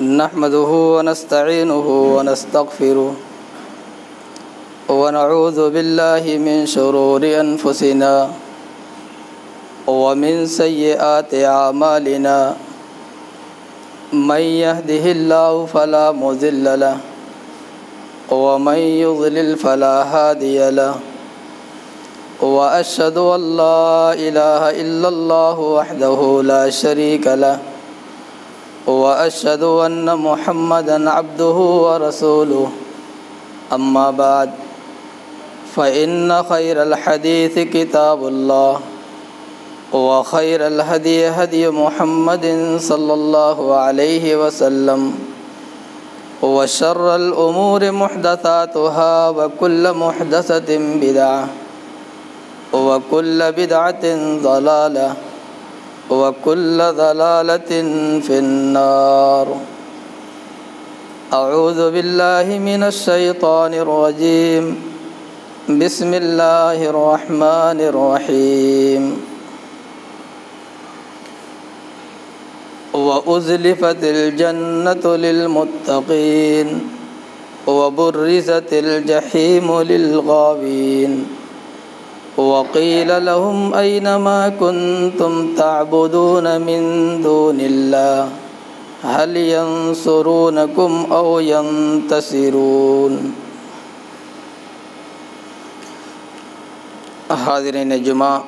نحمده ونستعينه ونستغفره ونعوذ بالله من شرور أنفسنا ومن سيئات أعمالنا من يهده الله فلا مضل له ومن يضلل فلا هادي له وأشهد أن لا إله إلا الله وحده لا شريك له وأشهد أن محمدًا عبده ورسوله أما بعد فإن خير الحديث كتاب الله وخير الهدي هدي محمد صلى الله عليه وسلم وشر الأمور محدثاتها وكل محدثة بدعة وكل بدعة ضلالة وكل ضلالة في النار. أعوذ بالله من الشيطان الرجيم. بسم الله الرحمن الرحيم. وأزلفت الجنة للمتقين وبرزت الجحيم للغاوين وقيل لهم أين ما كنتم تعبدون من دون الله هل ينصرونكم أو ينتصرون. حاضرین جمعہ،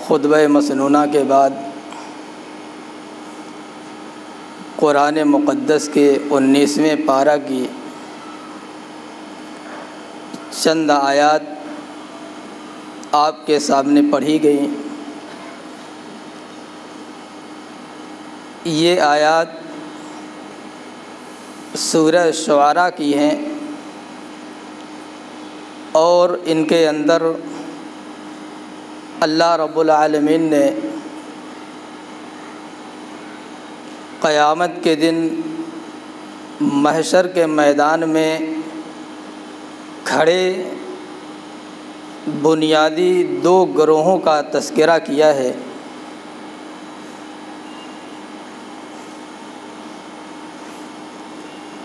خطبہ مسنونہ کے بعد قرآن مقدس کے 19ویں پارہ کی چند آیات آپ کے سامنے پڑھی گئیں. یہ آیات سورہ شعراء کی ہیں اور ان کے اندر اللہ رب العالمین نے قیامت کے دن محشر کے میدان میں کھڑے بنیادی دو گروہوں کا تذکرہ کیا ہے.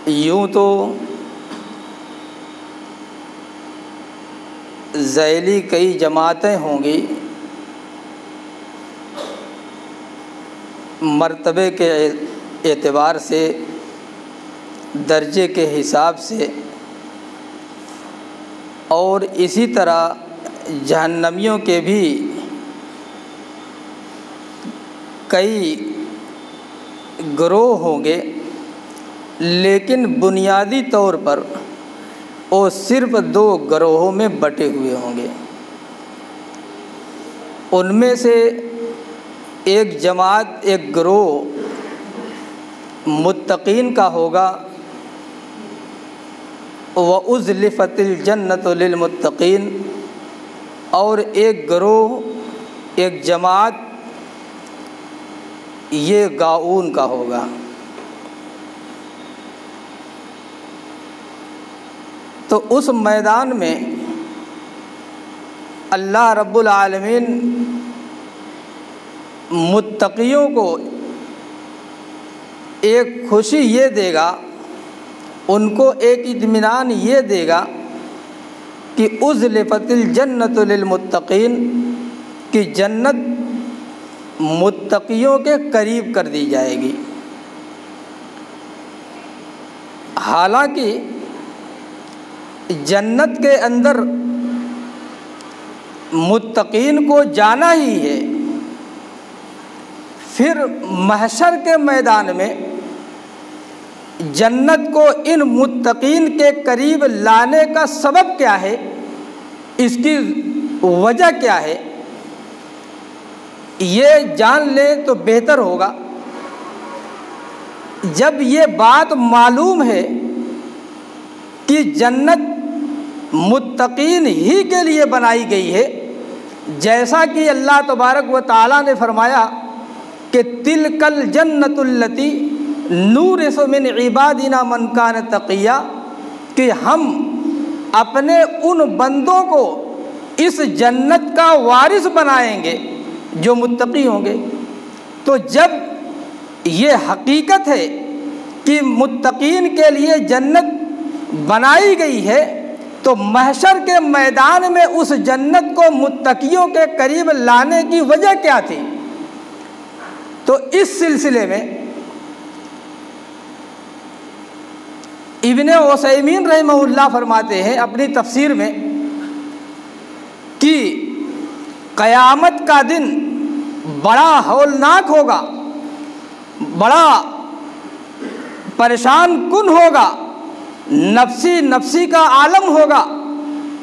یوں تو ذیلی کئی جماعتیں ہوں گی، مرتبے کے اعتبار سے، درجے کے حساب سے، اور اسی طرح جہنمیوں کے بھی کئی گروہ ہوں گے، لیکن بنیادی طور پر وہ صرف دو گروہوں میں بٹے ہوئے ہوں گے. ان میں سے ایک جماعت، ایک گروہ متقین کا ہوگا. وَأُزْلِفَتِ الْجَنَّةُ لِلْمُتَّقِينَ، اور ایک گروہ، ایک جماعت یہ غاؤون کا ہوگا. تو اس میدان میں اللہ رب العالمین متقیوں کو ایک خوشی یہ دے گا، ان کو ایک اطمینان یہ دے گا کہ اُزْلِفَتِ الْجَنَّةُ لِلْمُتَّقِينَ، کہ جنت متقیوں کے قریب کر دی جائے گی. حالانکہ جنت کے اندر متقین کو جانا ہی ہے، پھر محشر کے میدان میں جنت کو ان متقین کے قریب لانے کا سبب کیا ہے، اس کی وجہ کیا ہے، یہ جان لیں تو بہتر ہوگا. جب یہ بات معلوم ہے کہ جنت متقین ہی کے لیے بنائی گئی ہے، جیسا کہ اللہ تبارک و تعالیٰ نے فرمایا کہ تِلْكَ الْجَنَّةُ الَّتِي نُورِثُ مِنْ عِبَادِنَا مَنْ كَانَ تَقِيًّا، کہ ہم اپنے ان بندوں کو اس جنت کا وارث بنائیں گے جو متقی ہوں گے. تو جب یہ حقیقت ہے کہ متقین کے لیے جنت بنائی گئی ہے تو محشر کے میدان میں اس جنت کو متقیوں کے قریب لانے کی وجہ کیا تھی؟ تو اس سلسلے میں ابن عثیمین رحمہ اللہ فرماتے ہیں اپنی تفسیر میں کہ قیامت کا دن بڑا ہولناک ہوگا، بڑا پریشان کن ہوگا، نفسی نفسی کا عالم ہوگا،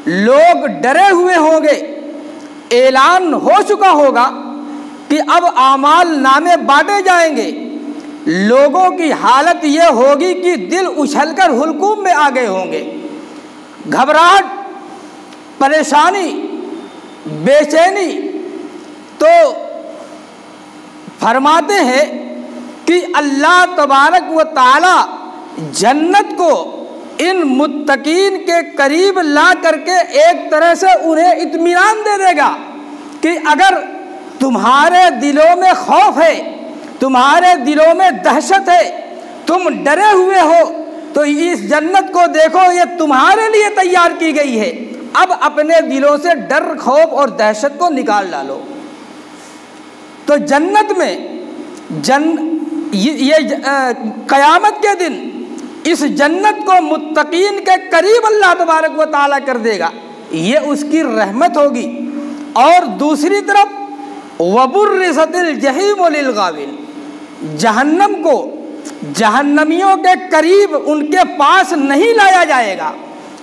لوگ ڈرے ہوئے ہوں گے، اعلان ہو چکا ہوگا کہ اب اعمال نامے بانٹے جائیں گے، لوگوں کی حالت یہ ہوگی کہ دل اچھل کر حلقوم میں آ گئے ہوں گے، گھبراہٹ، پریشانی، بے چینی۔ تو فرماتے ہیں کہ اللہ تبارک و تعالی جنت کو ان متقین کے قریب لا کر کے ایک طرح سے انہیں اطمینان دے دے گا کہ اگر تمہارے دلوں میں خوف ہے، تمہارے دلوں میں دہشت ہے، تم ڈرے ہوئے ہو، تو اس جنت کو دیکھو، یہ تمہارے لیے تیار کی گئی ہے، اب اپنے دلوں سے ڈر، خوف اور دہشت کو نکال ڈالو۔ تو جنت میں قیامت کے دن اس جنت کو متقین کے قریب اللہ تبارک و تعالیٰ کر دے گا، یہ اس کی رحمت ہوگی۔ اور دوسری طرف وَبُرِّزَتِ الْجَحِيمُ لِلْغَاوِينَ، جہنم کو جہنمیوں کے قریب ان کے پاس نہیں لایا جائے گا۔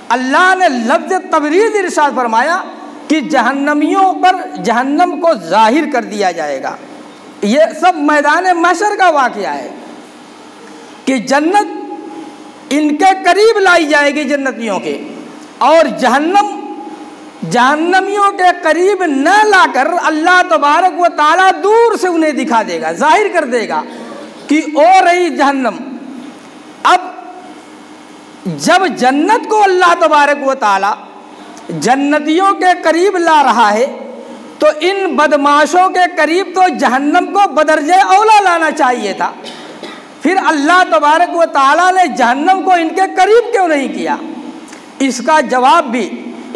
اللہ نے لفظ تبریز ارشاد فرمایا کہ جہنمیوں پر جہنم کو ظاہر کر دیا جائے گا۔ یہ سب میدان محشر کا واقعہ ہے کہ جنت ان کے قریب لائی جائے گی جنتیوں کے، اور جہنم جہنمیوں کے قریب نہ لا کر اللہ تبارک و تعالیٰ دور سے انہیں دکھا دے گا، ظاہر کر دے گا کہ او رہی جہنم۔ اب جب جنت کو اللہ تبارک و تعالیٰ جنتیوں کے قریب لا رہا ہے تو ان بدماشوں کے قریب تو جہنم کو بدرجہ اولا لانا چاہیے تھا، پھر اللہ تبارک و تعالیٰ نے جہنم کو ان کے قریب کیوں نہیں کیا؟ اس کا جواب بھی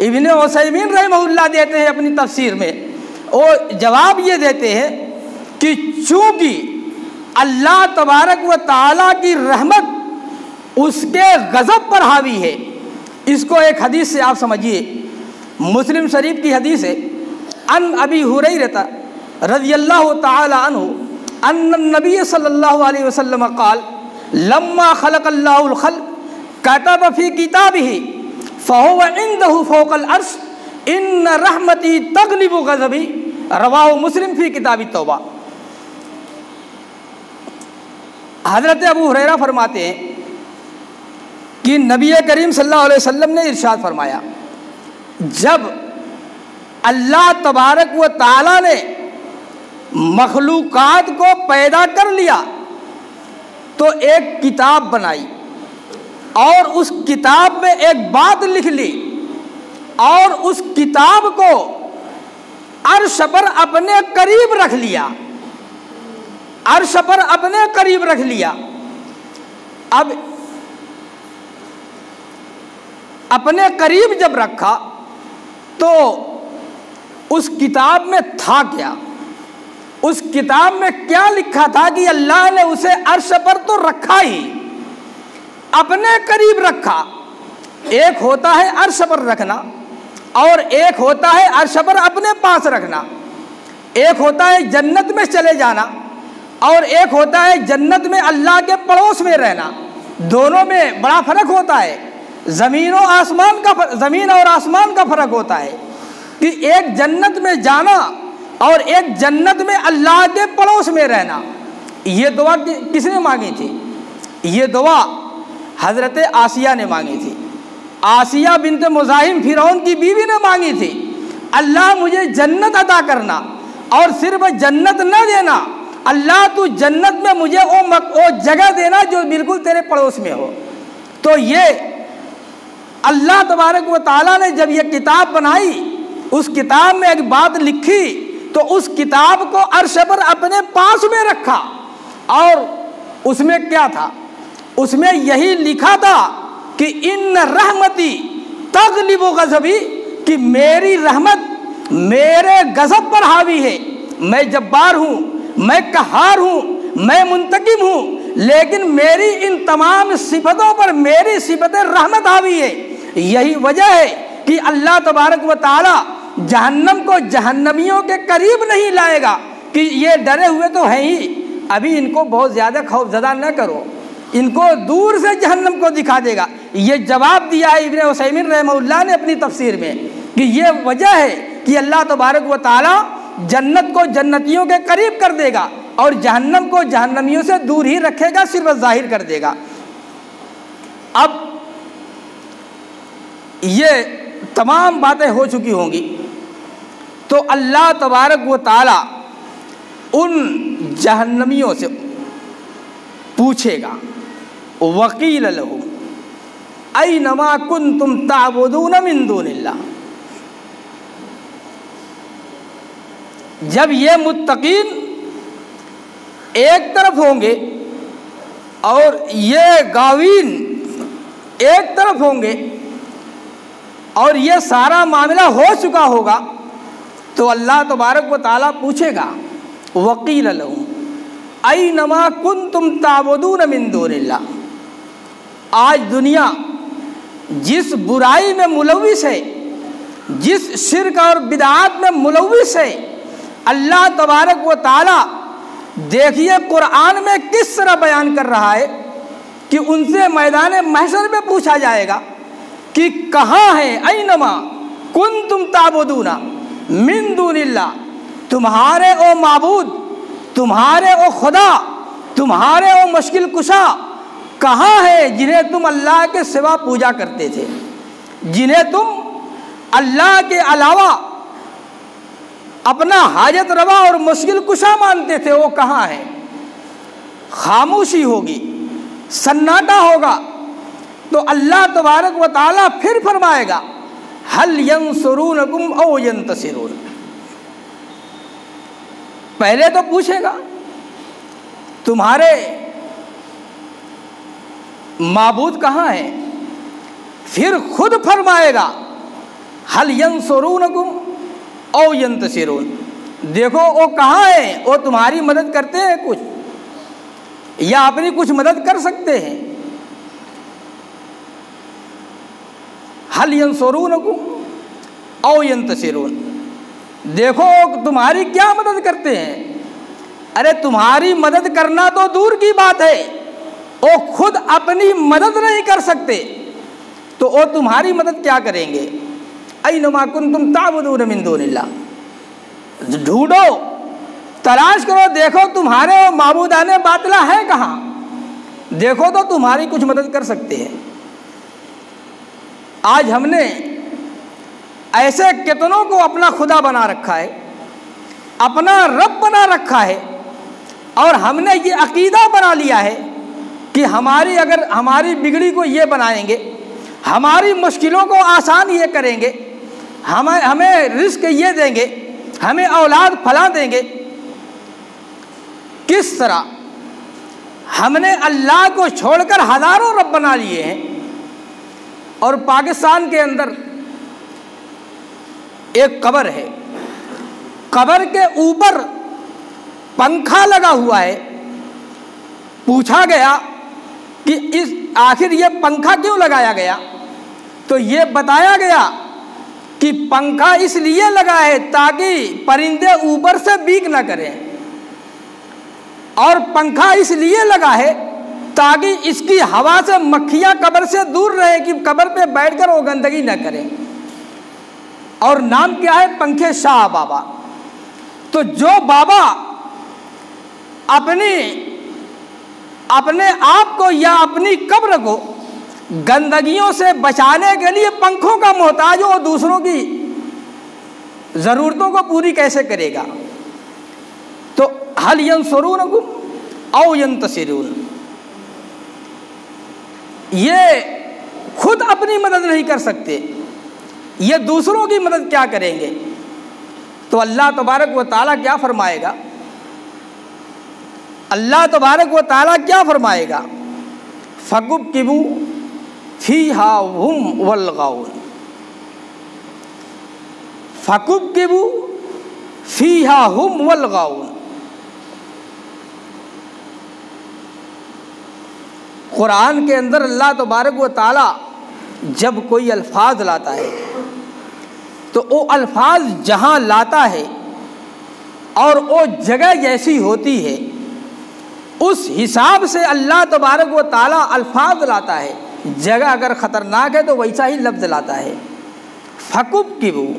ابن عثیمین رحمہ اللہ دیتے ہیں اپنی تفسیر میں۔ وہ جواب یہ دیتے ہیں کہ چونکہ اللہ تبارک و تعالیٰ کی رحمت اس کے غضب پر حاوی ہے۔ اس کو ایک حدیث سے آپ سمجھیے، مسلم شریف کی حدیث ہے، ان ابی ہریرہ رضی اللہ تعالی عنہ ان النبی صلی اللہ علیہ وسلم قال لما خلق اللہ الخلق كتب في كتابه فهو عنده فوق العرش ان رحمتی تغلب غضبی، رواہ مسلم فی کتاب التوبہ۔ حضرت ابو ہریرہ فرماتے ہیں کہ نبی کریم صلی اللہ علیہ وسلم نے ارشاد فرمایا، جب اللہ تبارک و تعالیٰ نے مخلوقات کو پیدا کر لیا تو ایک کتاب بنائی اور اس کتاب میں ایک بات لکھ لی اور اس کتاب کو عرش پر اپنے قریب رکھ لیا، عرش پر اپنے قریب رکھ لیا۔ اب اپنے قریب جب رکھا تو اس کتاب میں تھا کیا؟ اس کتاب میں کیا لکھا تھا کہ اللہ نے اسے عرش پر تو رکھا ہی، اپنے قریب رکھا۔ ایک ہوتا ہے عرش پر رکھنا اور ایک ہوتا ہے عرش پر اپنے پاس رکھنا، ایک ہوتا ہے جنت میں چلے جانا اور ایک ہوتا ہے جنت میں اللہ کے پڑوس میں رہنا، دونوں میں بڑا فرق ہوتا ہے۔ زمین اور آسمان کا فرق ہوتا ہے کہ ایک جنت میں جانا اور ایک جنت میں اللہ کے پڑوس میں رہنا۔ یہ دعا کس نے مانگی تھی؟ یہ دعا حضرت آسیہ نے مانگی تھی۔ آسیہ بنت مزاحم فرعون کی بیوی نے مانگی تھی، اللہ مجھے جنت عطا کرنا، اور صرف جنت نہ دینا، اللہ تو جنت میں مجھے وہ جگہ دینا جو بالکل تیرے پڑوس میں ہو۔ تو یہ اللہ تبارک و تعالیٰ نے جب یہ کتاب بنائی، اس کتاب میں ایک بات لکھی تو اس کتاب کو عرش پر اپنے پاس میں رکھا، اور اس میں کیا تھا؟ اس میں یہی لکھا تھا کہ ان رحمتی تغلب غضبی، کہ میری رحمت میرے غضب پر حاوی ہے، میں جبار ہوں، میں قہار ہوں، میں منتقم ہوں، لیکن میری ان تمام صفتوں پر میری صفت رحمت حاوی ہے۔ یہی وجہ ہے کہ اللہ تبارک و تعالی جہنم کو جہنمیوں کے قریب نہیں لائے گا کہ یہ ڈرے ہوئے تو ہیں ہی، ابھی ان کو بہت زیادہ خوف زدہ نہ کرو، ان کو دور سے جہنم کو دکھا دے گا۔ یہ جواب دیا ہے ابن عثیمین رحمہ اللہ نے اپنی تفسیر میں کہ یہ وجہ ہے کہ اللہ تبارک و تعالی جنت کو جنتیوں کے قریب کر دے گا اور جہنم کو جہنمیوں سے دور ہی رکھے گا، صرف ظاہر کر دے گا۔ اب یہ تمام باتیں ہو چکی ہوں گی تو اللہ تبارک و تعالی ان جہنمیوں سے پوچھے گا، وقیل لہم اینما کنتم تعبدون من دون اللہ۔ جب یہ متقین ایک طرف ہوں گے اور یہ غاوین ایک طرف ہوں گے اور یہ سارا معاملہ ہو چکا ہوگا تو اللہ تبارک و تعالیٰ پوچھے گا، وقیل لہم اینما کنتم تعبدون من دون اللہ۔ آج دنیا جس برائی میں ملوث ہے، جس شرک اور بدعات میں ملوث ہے، اللہ تبارک و تعالیٰ دیکھیے قرآن میں کس طرح بیان کر رہا ہے کہ ان سے میدان محشر میں پوچھا جائے گا کہ کہاں ہے، اینما کنتم تعبدون من دون اللہ، تمہارے او معبود، تمہارے او خدا، تمہارے او مشکل کشا کہاں ہے جنہیں تم اللہ کے سوا پوجا کرتے تھے، جنہیں تم اللہ کے علاوہ اپنا حاجت روا اور مشکل کشا مانتے تھے، وہ کہاں ہے؟ خاموشی ہوگی، سناٹا ہوگا، تو اللہ تبارک و تعالیٰ پھر فرمائے گا هل ينصرونکم او ينتصرون۔ پہلے تو پوچھے گا تمہارے معبود کہاں ہے، پھر خود فرمائے گا هل ينصرونکم او ینتصرون، دیکھو وہ کہاں ہیں، وہ تمہاری مدد کرتے ہیں کچھ یا اپنی کچھ مدد کر سکتے ہیں۔ هل ينصرونکم او ینتصرون، دیکھو وہ تمہاری کیا مدد کرتے ہیں۔ ارے تمہاری مدد کرنا تو دور کی بات ہے، وہ خود اپنی مدد نہیں کر سکتے تو وہ تمہاری مدد کیا کریں گے۔ اینما کنتم تعبدون من دون اللہ، ڈھونڈو، تلاش کرو، دیکھو تمہارے وہ معبودان باطلہ ہیں کہاں، دیکھو تو تمہاری کچھ مدد کر سکتے ہیں۔ آج ہم نے ایسے کتنوں کو اپنا خدا بنا رکھا ہے، اپنا رب بنا رکھا ہے، اور ہم نے یہ عقیدہ بنا لیا ہے کہ اگر ہماری بگڑی کو یہ بنائیں گے، ہماری مشکلوں کو آسان یہ کریں گے، ہمیں رزق یہ دیں گے، ہمیں اولاد پھلا دیں گے۔ کس طرح ہم نے اللہ کو چھوڑ کر ہزاروں رب بنا لیے ہیں، اور پاکستان کے اندر ایک قبر ہے، قبر کے اوپر پنکھا لگا ہوا ہے۔ پوچھا گیا کہ آخر یہ پنکھا کیوں لگایا گیا، تو یہ بتایا گیا کہ پنکھا اس لیے لگا ہے تاکہ پرندے اوپر سے بیک نہ کریں، اور پنکھا اس لیے لگا ہے تاکہ اس کی ہوا سے مکھیاں قبر سے دور رہیں کہ قبر پہ بیٹھ کر وہ گندگی نہ کریں۔ اور نام کیا ہے؟ پنکھے شاہ بابا۔ تو جو بابا اپنے آپ کو یا اپنی قبر کو گندگیوں سے بچانے کے لیے پنکھوں کا محتاج ہو، دوسروں کی ضرورتوں کو پوری کیسے کرے گا؟ تو هل ينصرونکم او ینتصرون، یہ خود اپنی مدد نہیں کر سکتے، یہ دوسروں کی مدد کیا کریں گے؟ تو اللہ تبارک و تعالیٰ کیا فرمائے گا؟ اللہ تبارک و تعالیٰ کیا فرمائے گا؟ فَكُبْكِبُوا فِيهَا هُمْ وَالْغَاوُونَ، فَكُبْكِبُوا فِيهَا هُمْ وَالْغَاوُونَ۔ قرآن کے اندر اللہ تبارک و تعالیٰ جب کوئی الفاظ لاتا ہے تو وہ الفاظ جہاں لاتا ہے اور وہ جگہ جیسی ہوتی ہے اس حساب سے اللہ تبارک و تعالیٰ الفاظ لاتا ہے۔ جگہ اگر خطرناک ہے تو ویسا ہی لفظ لاتا ہے۔ فَكُبْكِبُوا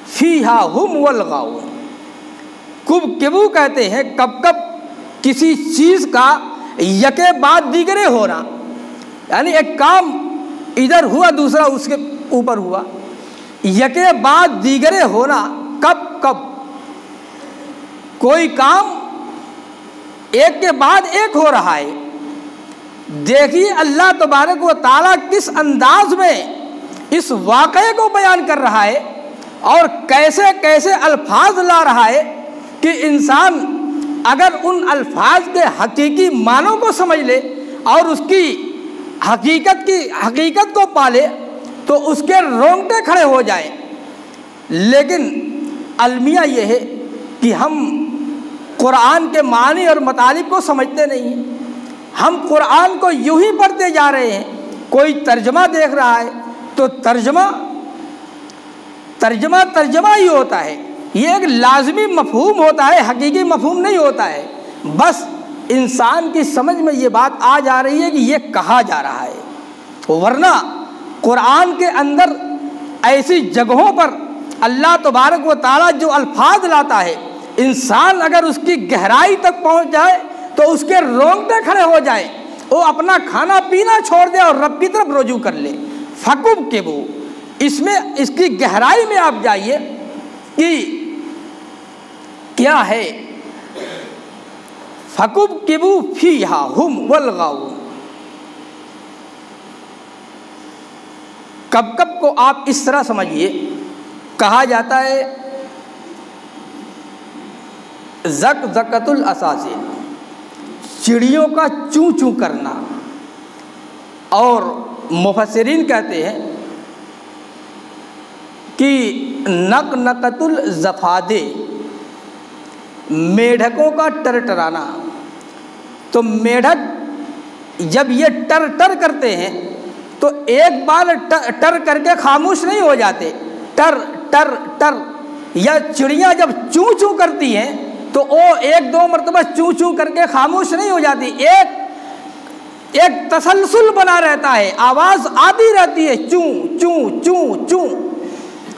فِيهَا هُمْ وَالْغَاوُونَ۔ کبکبو کہتے ہیں کب کب کسی چیز کا یکے بعد دیگرے ہونا، یعنی ایک کام ادھر ہوا دوسرا اس کے اوپر ہوا، یکے بعد دیگرے ہونا۔ کب کب کوئی کام ایک کے بعد ایک ہو رہا ہے۔ دیکھیے اللہ تبارک و تعالیٰ کس انداز میں اس واقعے کو بیان کر رہا ہے اور کیسے کیسے الفاظ لا رہا ہے کہ انسان اگر ان الفاظ کے حقیقی معنوں کو سمجھ لے اور اس کی حقیقت کو پالے تو اس کے رونگٹے کھڑے ہو جائیں۔ لیکن المیہ یہ ہے کہ ہم قرآن کے معنی اور مطالب کو سمجھتے نہیں ہیں۔ ہم قرآن کو یوں ہی پڑھتے جا رہے ہیں۔ کوئی ترجمہ دیکھ رہا ہے تو ترجمہ ہی ہوتا ہے، یہ ایک لازمی مفہوم ہوتا ہے، حقیقی مفہوم نہیں ہوتا ہے۔ بس انسان کی سمجھ میں یہ بات آ جا رہی ہے کہ یہ کہا جا رہا ہے، ورنہ قرآن کے اندر ایسی جگہوں پر اللہ تبارک و تعالیٰ جو الفاظ لاتا ہے، انسان اگر اس کی گہرائی تک پہنچ جائے تو اس کے رونگٹے کھڑے ہو جائیں، وہ اپنا کھانا پینا چھوڑ دے اور رب کی طرف رجوع کر لے۔ فَكُبْكِبُوا، اس میں اس کی گہرائی میں آپ جائیے کہ کیا ہے۔ فَكُبْكِبُوا فِيهَا هُمْ وَالْغَاوُونَ۔ کب کب کو آپ اس طرح سمجھیے، کہا جاتا ہے زک زکت الاساسی، چڑیوں کا چوں چوں کرنا، اور مفسرین کہتے ہیں کہ نق نقت الزفادے، میڈھکوں کا ٹرٹرانا۔ تو میڈھک جب یہ ٹر ٹر کرتے ہیں تو ایک بار ٹر کر کے خاموش نہیں ہو جاتے، ٹر ٹر ٹر۔ یا چڑیاں جب چوں چوں کرتی ہیں تو وہ ایک دو مرتبہ چوں چوں کر کے خاموش نہیں ہو جاتی، ایک تسلسل بنا رہتا ہے، آواز آتی رہتی ہے، چوں چوں چوں چوں۔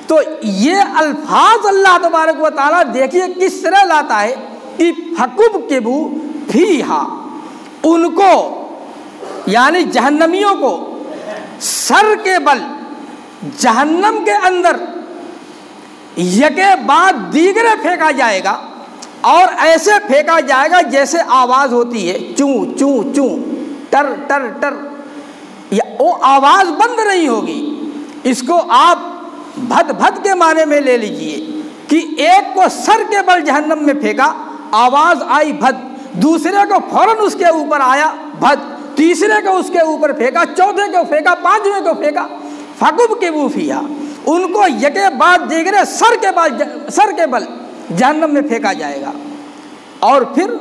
تو یہ الفاظ اللہ تبارک و تعالیٰ دیکھیے کس طرح لاتا ہے کہ فَكُبْكِبُوا فِيهَا، ان کو یعنی جہنمیوں کو سر کے بل جہنم کے اندر یکے بعد دیگرے پھینکا جائے گا، اور ایسے پھینکا جائے گا جیسے آواز ہوتی ہے، چوں چوں چوں، ٹر ٹر ٹر، وہ آواز بند نہیں ہوگی۔ اس کو آپ بھد بھد کے معنی میں لے لیجئے کہ ایک کو سر کے بل جہنم میں پھینکا، آواز آئی بھد، دوسرے کو فوراً اس کے اوپر آیا بھد، تیسرے کو اس کے اوپر پھینکا، چوتھے کو پھینکا، پانچویں کو پھینکا۔ فَكُبْكِبُوا فِيهَا، ان کو یکے بعد دیگرے سر کے بل جہنم میں پھینکا جائے گا۔ اور پھر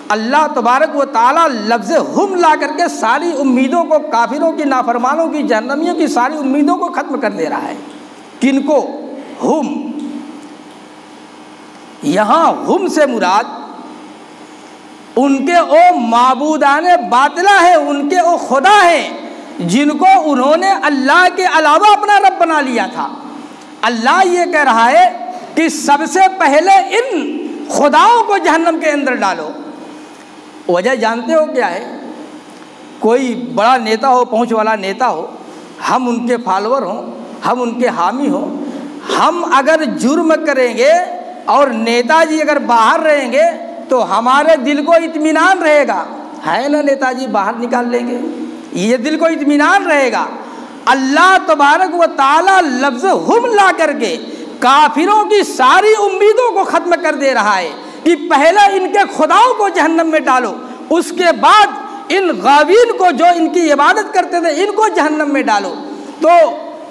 اللہ تبارک و تعالیٰ لفظ ہم لا کر کے ساری امیدوں کو، کافروں کی، نافرمانوں کی، جہنمیوں کی ساری امیدوں کو ختم کر دے رہا ہے۔ کن کو؟ ہم۔ یہاں ہم سے مراد ان کے او معبودان باطلہ ہیں، ان کے او خدا ہیں جن کو انہوں نے اللہ کے علاوہ اپنا رب بنا لیا تھا۔ اللہ یہ کہہ رہا ہے کہ سب سے پہلے ان خداؤں کو جہنم کے اندر ڈالو۔ وجہ جانتے ہو کیا ہے؟ کوئی بڑا نیتا ہو، پہنچ والا نیتا ہو، ہم ان کے فالوور ہوں، ہم ان کے حامی ہوں، ہم اگر جرم کریں گے اور نیتا جی اگر باہر رہیں گے تو ہمارے دل کو اطمینان رہے گا، ہے نا، نیتا جی باہر نکال لیں گے، یہ دل کو اطمینان رہے گا۔ اللہ تبارک و تعالی لفظ ہم لا کر کے کافروں کی ساری امیدوں کو ختم کر دے رہا ہے کہ پہلے ان کے خداؤں کو جہنم میں ڈالو، اس کے بعد ان غاوین کو جو ان کی عبادت کرتے تھے ان کو جہنم میں ڈالو۔ تو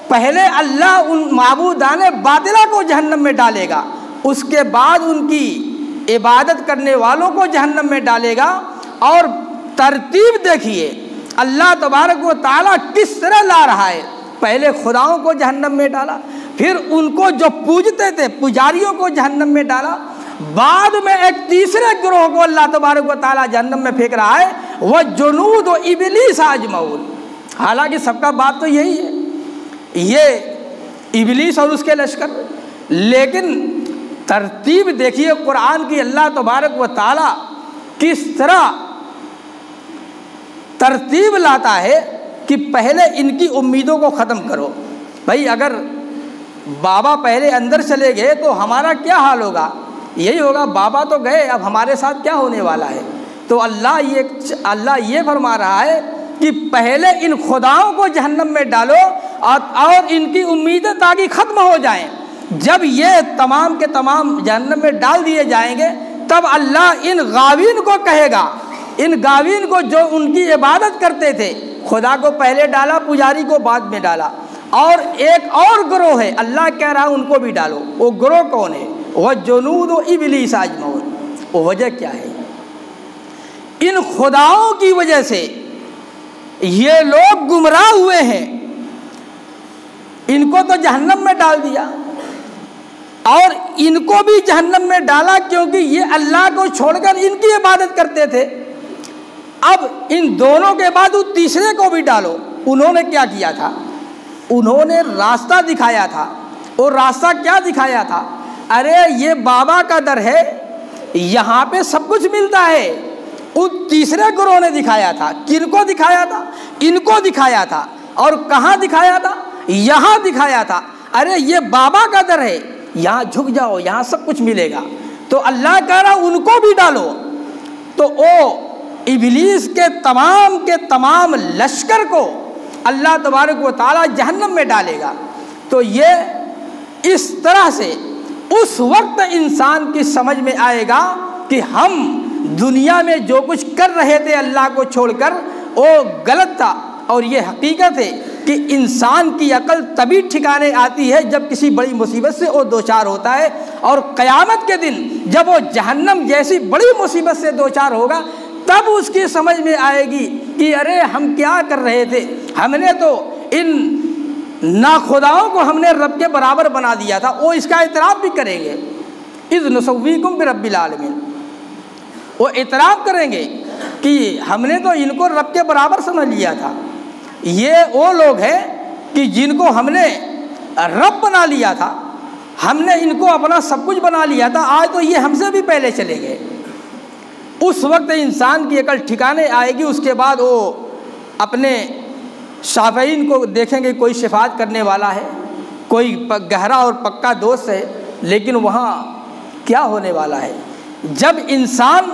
پہلے اللہ ان معبودان باطلہ کو جہنم میں ڈالے گا، اس کے بعد ان کی عبادت کرنے والوں کو جہنم میں ڈالے گا۔ اور ترتیب دیکھیے اللہ تبارک و تعالیٰ کس طرح لا رہا ہے، پہلے خداؤں کو جہنم میں ڈالا، پھر ان کو جو پوجتے تھے پجاریوں کو جہنم میں ڈالا، بعد میں ایک تیسرے گروہ کو اللہ تبارک و تعالیٰ جہنم میں پھینک رہا ہے، وہ جنود و ابلیس اجمعون۔ حالانکہ سب کا بات تو یہی ہے، یہ ابلیس اور اس کے لشکر، لیکن ترتیب دیکھیے قرآن کی اللہ تبارک و تعالیٰ کس طرح ترتیب لاتا ہے کہ پہلے ان کی امیدوں کو ختم کرو۔ بھائی اگر بابا پہلے اندر چلے گئے تو ہمارا کیا حال ہوگا؟ یہی ہوگا بابا تو گئے، اب ہمارے ساتھ کیا ہونے والا ہے؟ تو اللہ یہ فرما رہا ہے کہ پہلے ان خداؤں کو جہنم میں ڈالو اور ان کی امیدیں تاکہ ختم ہو جائیں۔ جب یہ تمام کے تمام جہنم میں ڈال دیے جائیں گے تب اللہ ان غاوین کو کہے گا، ان غاوین کو جو ان کی عبادت کرتے تھے، خدا کو پہلے ڈالا پجاری کو بعد میں ڈالا، اور ایک اور گروہ ہے اللہ کہہ رہا ان کو بھی ڈالو۔ وہ گروہ کون ہے؟ وہ جنود و ابلیس اجمعون۔ وہ وجہ کیا ہے؟ ان خداؤں کی وجہ سے یہ لوگ گمراہ ہوئے ہیں، ان کو تو جہنم میں ڈال دیا اور ان کو بھی جہنم میں ڈالا کیونکہ یہ اللہ کو چھوڑ کر ان کی عبادت کرتے تھے۔ اب ان دونوں کے بعد وہ تیسرے کو بھی ڈالو۔ انہوں نے کیا کیا تھا؟ انہوں نے راستہ دکھایا تھا۔ اور راستہ کیا دکھایا تھا؟ ارے یہ بابا کا در ہے، یہاں پہ سب کچھ ملتا ہے۔ ان تیسرے گروہ نے دکھایا تھا۔ کن کو دکھایا تھا؟ ان کو دکھایا تھا۔ اور کہاں دکھایا تھا؟ یہاں دکھایا تھا۔ ارے یہ بابا کا در ہے، یہاں جھک جاؤ، یہاں سب کچھ ملے گا۔ تو اللہ کہہ رہا ان کو بھی ڈالو۔ تو ابلیس کے تمام لشکر کو اللہ تبارک و تعالیٰ جہنم میں ڈالے گا۔ تو یہ اس طرح سے اس وقت انسان کی سمجھ میں آئے گا کہ ہم دنیا میں جو کچھ کر رہے تھے اللہ کو چھوڑ کر وہ غلط تھا، اور یہ حقیقت ہے کہ انسان کی عقل تبھی ٹھکانے آتی ہے جب کسی بڑی مصیبت سے وہ دوچار ہوتا ہے، اور قیامت کے دن جب وہ جہنم جیسی بڑی مصیبت سے دوچار ہوگا تب اس کی سمجھ میں آئے گی کہ ارے ہم کیا کر رہے تھے، ہم نے تو ان ناخداؤں کو ہم نے رب کے برابر بنا دیا تھا۔ وہ اس کا اعتراف بھی کریں گے، اذ نسویکم برب العالمین، وہ اعتراف کریں گے کہ ہم نے تو ان کو رب کے برابر سمجھ لیا تھا۔ یہ وہ لوگ ہیں کہ جن کو ہم نے رب بنا لیا تھا، ہم نے ان کو اپنا سب کچھ بنا لیا تھا، آج تو یہ ہم سے بھی پہلے چلے گئے۔ اس وقت انسان کی عقل ٹھکانے آئے گی۔ اس کے بعد وہ اپنے شافعین کو دیکھیں گے، کوئی شفاعت کرنے والا ہے، کوئی گہرا اور پکا دوست ہے، لیکن وہاں کیا ہونے والا ہے؟ جب انسان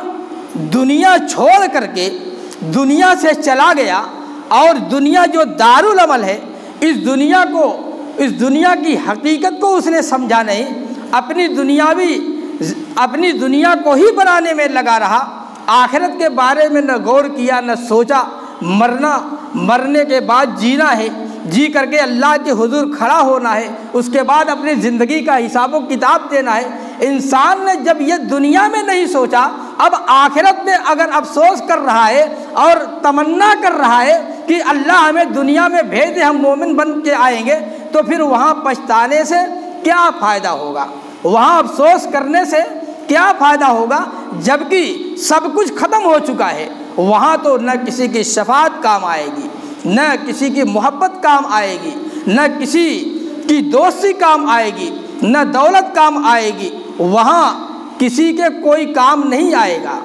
دنیا چھوڑ کر کے دنیا سے چلا گیا اور دنیا جو دارالعمل ہے، اس دنیا کی حقیقت کو اس نے سمجھا نہیں، اپنی دنیا کو ہی بنانے میں لگا رہا، آخرت کے بارے میں نہ غور کیا نہ سوچا۔ مرنے کے بعد جینا ہے، جی کر کے اللہ کے حضور کھڑا ہونا ہے، اس کے بعد اپنی زندگی کا حساب و کتاب دینا ہے۔ انسان نے جب یہ دنیا میں نہیں سوچا، اب آخرت میں اگر افسوس کر رہا ہے اور تمنا کر رہا ہے کہ اللہ ہمیں دنیا میں بھیج دے، ہم مومن بن کے آئیں گے، تو پھر وہاں پچھتانے سے کیا فائدہ ہوگا؟ وہاں افسوس کرنے سے کیا فائدہ ہوگا جبکہ سب کچھ ختم ہو چکا ہے؟ وہاں تو نہ کسی کی شفاعت کام آئے گی، نہ کسی کی محبت کام آئے گی، نہ کسی کی دوستی کام آئے گی، نہ دولت کام آئے گی، وہاں کسی کے کوئی کام نہیں آئے گا۔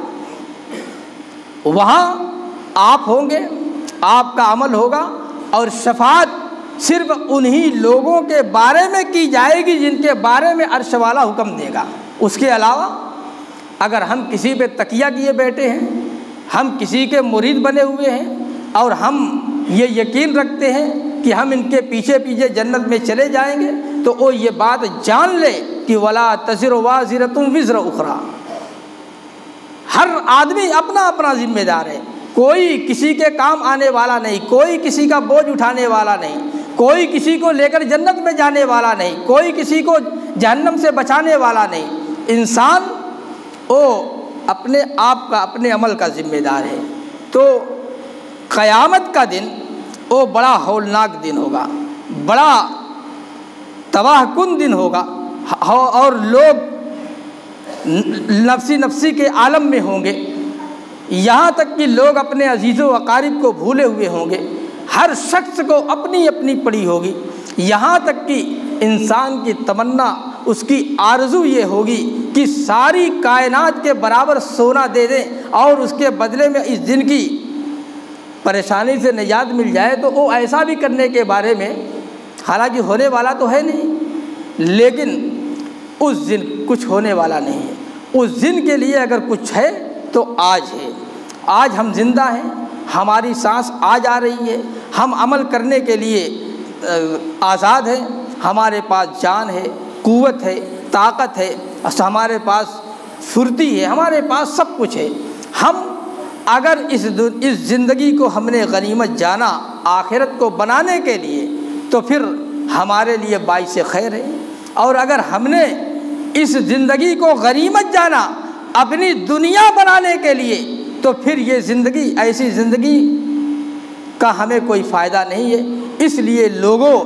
وہاں آپ ہوں گے، آپ کا عمل ہوگا، اور شفاعت صرف انہی لوگوں کے بارے میں کی جائے گی جن کے بارے میں عرش والا حکم دے گا۔ اس کے علاوہ اگر ہم کسی پہ تکیہ کیے بیٹھے ہیں، ہم کسی کے مرید بنے ہوئے ہیں، اور ہم یہ یقین رکھتے ہیں کہ ہم ان کے پیچھے پیچھے جنت میں چلے جائیں گے، تو وہ یہ بات جان لے کہ ولا تزر وازرۃ وزر اخری، ہر آدمی اپنا اپنا ذمہ دار ہے، کوئی کسی کے کام آنے والا نہیں، کوئی کسی کا بوجھ اٹھانے والا نہیں، کوئی کسی کو لے کر جنت میں جانے والا نہیں، کوئی کسی کو جہنم سے بچانے والا نہیں۔ انسان وہ اپنے آپ کا، اپنے عمل کا ذمہ دار ہے۔ تو قیامت کا دن وہ بڑا ہولناک دن ہوگا، بڑا تباہ کن دن ہوگا، اور لوگ نفسی نفسی کے عالم میں ہوں گے، یہاں تک کہ لوگ اپنے عزیز و اقارب کو بھولے ہوئے ہوں گے، ہر شخص کو اپنی اپنی پڑی ہوگی، یہاں تک کہ انسان کی تمنا، اس کی آرزو یہ ہوگی کہ ساری کائنات کے برابر سونا دے دیں اور اس کے بدلے میں اس دن کی پریشانی سے نجات مل جائے، تو وہ ایسا بھی کرنے کے بارے میں، حالانکہ ہونے والا تو ہے نہیں، لیکن اس دن کچھ ہونے والا نہیں ہے۔ اس دن کے لیے اگر کچھ ہے تو آج ہے، آج ہم زندہ ہیں، ہماری سانس آج آ رہی ہے، ہم عمل کرنے کے لیے آزاد ہیں، ہمارے پاس جان ہے، قوت ہے، طاقت ہے، ہمارے پاس پھرتی ہے، ہمارے پاس سب کچھ ہے۔ ہم اگر اس زندگی کو ہم نے غنیمت جانا آخرت کو بنانے کے لیے، تو پھر ہمارے لیے باعث خیر ہے، اور اگر ہم نے اس زندگی کو غنیمت جانا اپنی دنیا بنانے کے لیے، تو پھر یہ زندگی، ایسی زندگی کا ہمیں کوئی فائدہ نہیں ہے۔ اس لیے لوگوں،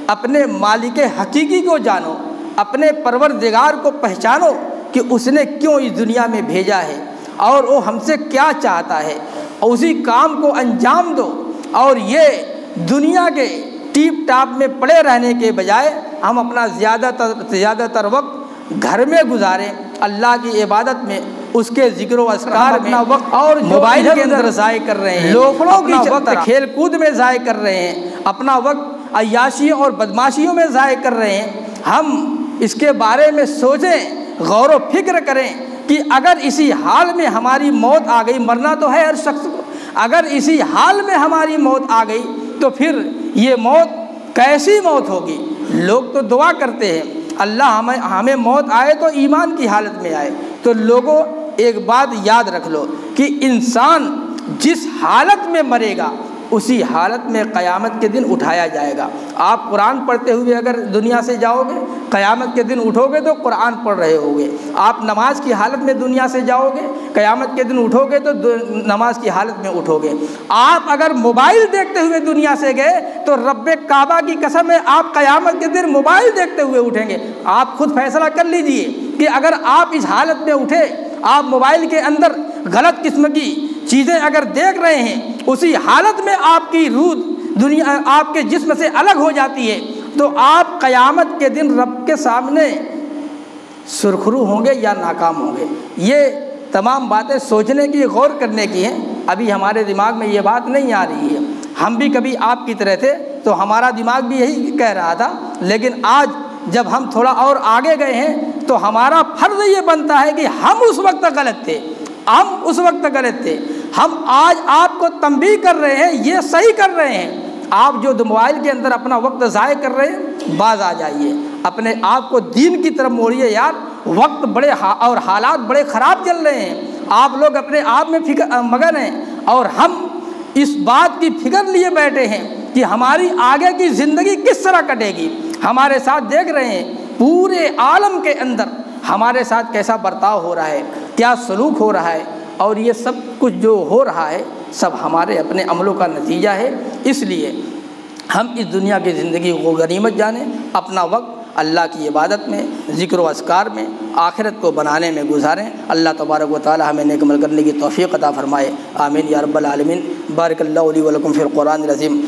اپنے مالک حقیقی کو جانو، اپنے پروردگار کو پہچانو کہ اس نے کیوں اس دنیا میں بھیجا ہے اور وہ ہم سے کیا چاہتا ہے، اور اسی کام کو انجام دو، اور یہ دنیا کے ٹیپ ٹاپ میں پڑے رہنے کے بجائے ہم اپنا زیادہ تر وقت گھر میں گزاریں، اللہ کی عبادت میں، اس کے ذکر و اذکار میں، وقت اور موبائل کے اندر ضائع کر رہے ہیں، لوگوں کی وقت کھیل کود میں ضائع کر رہے ہیں، اپنا وقت عیاشیوں اور بدماشیوں میں ضائع کر رہے ہیں۔ ہم اس کے بارے میں سوچیں، غور و فکر کریں کہ اگر اسی حال میں ہماری موت آ گئی، مرنا تو ہے ہر شخص کو، اگر اسی حال میں ہماری موت آ گئی تو پھر یہ موت کیسی موت ہوگی؟ لوگ تو دعا کرتے ہیں اللہ ہمیں موت آئے تو ایمان کی حالت میں آئے۔ تو لوگوں، ایک بات یاد رکھ لو کہ انسان جس حالت میں مرے گا اسی حالت میں قیامت کے دن اٹھایا جائے گا۔ آپ قرآن پڑھتے ہوئے اگر دنیا سے جاؤ گے، قیامت کے دن اٹھو گے تو قرآن پڑھ رہے ہوگے۔ آپ نماز کی حالت میں دنیا سے جاؤ گے، قیامت کے دن اٹھو گے تو نماز کی حالت میں اٹھو گے۔ آپ اگر موبائل دیکھتے ہوئے دنیا سے گئے تو رب کعبہ کی قسم ہے آپ قیامت کے دن موبائل دیکھتے ہوئے اٹھیں گے۔ آپ خود فیصلہ کر لیجئے کہ اگر آپ اس حالت میں اٹھے، آپ موبائل کے اندر غلط قسم کی چیزیں اگر دیکھ رہے ہیں، اسی حالت میں آپ کی روح دنیا آپ کے جسم سے الگ ہو جاتی ہے، تو آپ قیامت کے دن رب کے سامنے سرخرو ہوں گے یا ناکام ہوں گے۔ یہ تمام باتیں سوچنے کی، غور کرنے کی ہیں۔ ابھی ہمارے دماغ میں یہ بات نہیں آ رہی ہے، ہم بھی کبھی آپ کی طرح تھے تو ہمارا دماغ بھی یہی کہہ رہا تھا، لیکن آج جب ہم تھوڑا اور آگے گئے ہیں تو ہمارا فرض یہ بنتا ہے کہ ہم اس وقت غلط تھے، ہم اس وقت غلط تھے، ہم آج آپ کو تنبیہ کر رہے ہیں، یہ صحیح کر رہے ہیں۔ آپ جو موبائل کے اندر اپنا وقت ضائع کر رہے ہیں، باز آ جائیے، اپنے آپ کو دین کی طرف موڑیے۔ یار وقت بڑے اور حالات بڑے خراب چل رہے ہیں، آپ لوگ اپنے آپ میں مگن ہیں، اور ہم اس بات کی فکر لیے بیٹھے ہیں کہ ہماری آگے کی زندگی کس طرح کٹے گی۔ ہمارے ساتھ دیکھ رہے ہیں پورے عالم کے اندر ہمارے ساتھ کیسا برتاؤ ہو رہا ہے، کیا سلوک ہو رہا ہے، اور یہ سب کچھ جو ہو رہا ہے سب ہمارے اپنے عملوں کا نتیجہ ہے۔ اس لیے ہم اس دنیا کی زندگی کو غنیمت جانیں، اپنا وقت اللہ کی عبادت میں، ذکر و اذکار میں، آخرت کو بنانے میں گزاریں۔ اللہ تبارک و تعالی ہمیں نیک عمل کرنے کی توفیق عطا فرمائے، آمین یا رب العالمین۔ بارک اللہ لی و لکم فی القرآن العظیم۔